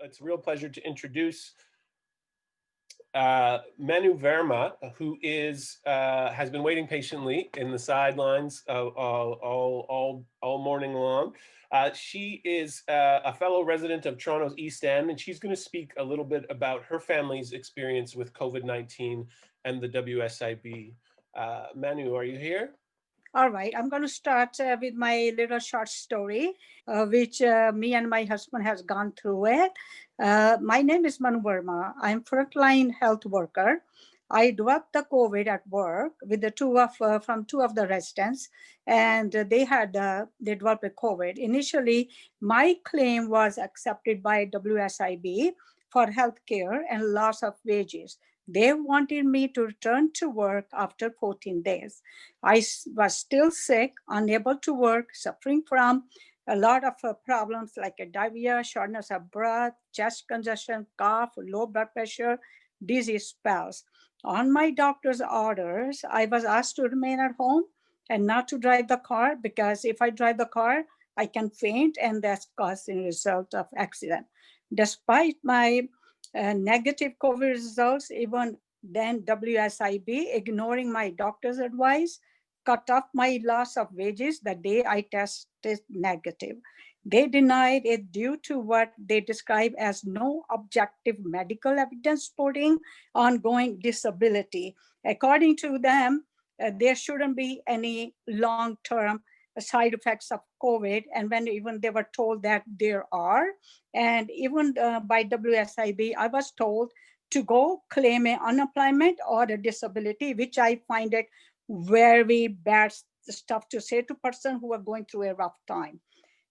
it's a real pleasure to introduce Manu Verma, who has been waiting patiently in the sidelines all morning long. She is a fellow resident of Toronto's East End, and she's going to speak a little bit about her family's experience with COVID-19 and the WSIB. Manu, are you here? All right, I'm going to start with my little short story, which me and my husband has gone through it. My name is Manu Verma. I'm frontline health worker. I developed the COVID at work with the from two of the residents, and they developed a COVID. Initially, my claim was accepted by WSIB for healthcare and loss of wages. They wanted me to return to work after 14 days. I was still sick, unable to work, suffering from a lot of problems like diarrhea, shortness of breath, chest congestion, cough, low blood pressure, dizzy spells. On my doctor's orders, I was asked to remain at home and not to drive the car, because if I drive the car, I can faint, and that's causing result of accident. Despite my negative COVID results, even then WSIB, ignoring my doctor's advice, cut off my loss of wages the day I tested negative. They denied it due to what they describe as no objective medical evidence supporting ongoing disability. According to them, there shouldn't be any long-term side effects of COVID, and when even they were told that there are, and even by WSIB, I was told to go claim an unemployment or a disability, which I find it very bad stuff to say to person who are going through a rough time.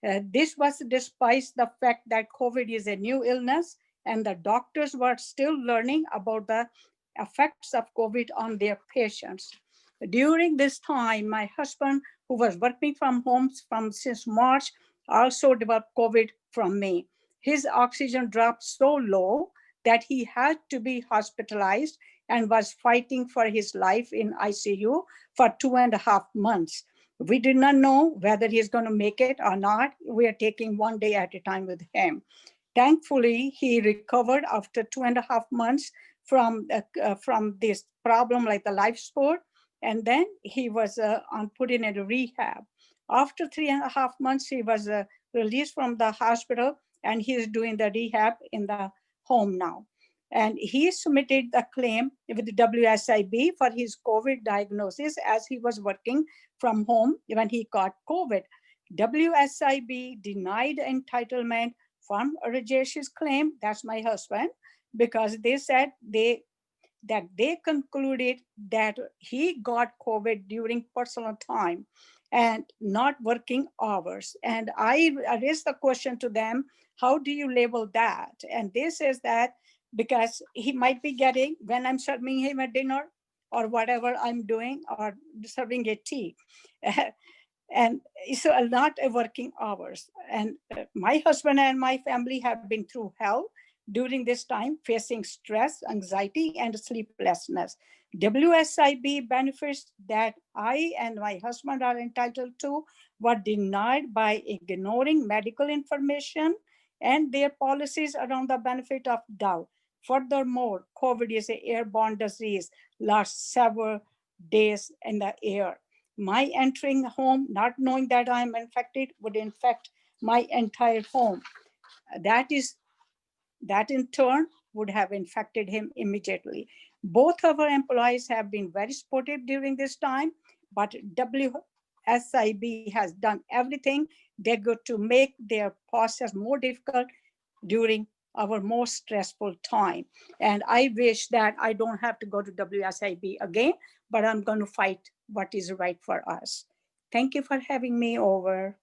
This was despite the fact that COVID is a new illness, and the doctors were still learning about the effects of COVID on their patients. During this time, my husband, who was working from home since March, also developed COVID from me. His oxygen dropped so low that he had to be hospitalized and was fighting for his life in ICU for 2.5 months. We did not know whether he's going to make it or not. We are taking one day at a time with him. Thankfully, he recovered after 2.5 months from this problem, like the life support, and then he was put in a rehab. After 3.5 months, he was released from the hospital, and he is doing the rehab in the home now. And he submitted the claim with the WSIB for his COVID diagnosis as he was working from home when he got COVID. WSIB denied entitlement from Rajesh's claim, that's my husband, because they said they concluded that he got COVID during personal time and not working hours. And I raised the question to them, how do you label that? And they says that because he might be getting, when I'm serving him a dinner or whatever I'm doing, or serving a tea. And so not a working hours. And my husband and my family have been through hell during this time, facing stress, anxiety, and sleeplessness. WSIB benefits that I and my husband are entitled to were denied by ignoring medical information and their policies around the benefit of doubt. Furthermore, COVID is an airborne disease, lasts several days in the air. My entering home, not knowing that I'm infected, would infect my entire home. That in turn would have infected him immediately. Both of our employees have been very supportive during this time, but WSIB has done everything they could to make their process more difficult during our most stressful time. And I wish that I don't have to go to WSIB again, but I'm going to fight what is right for us. Thank you for having me over.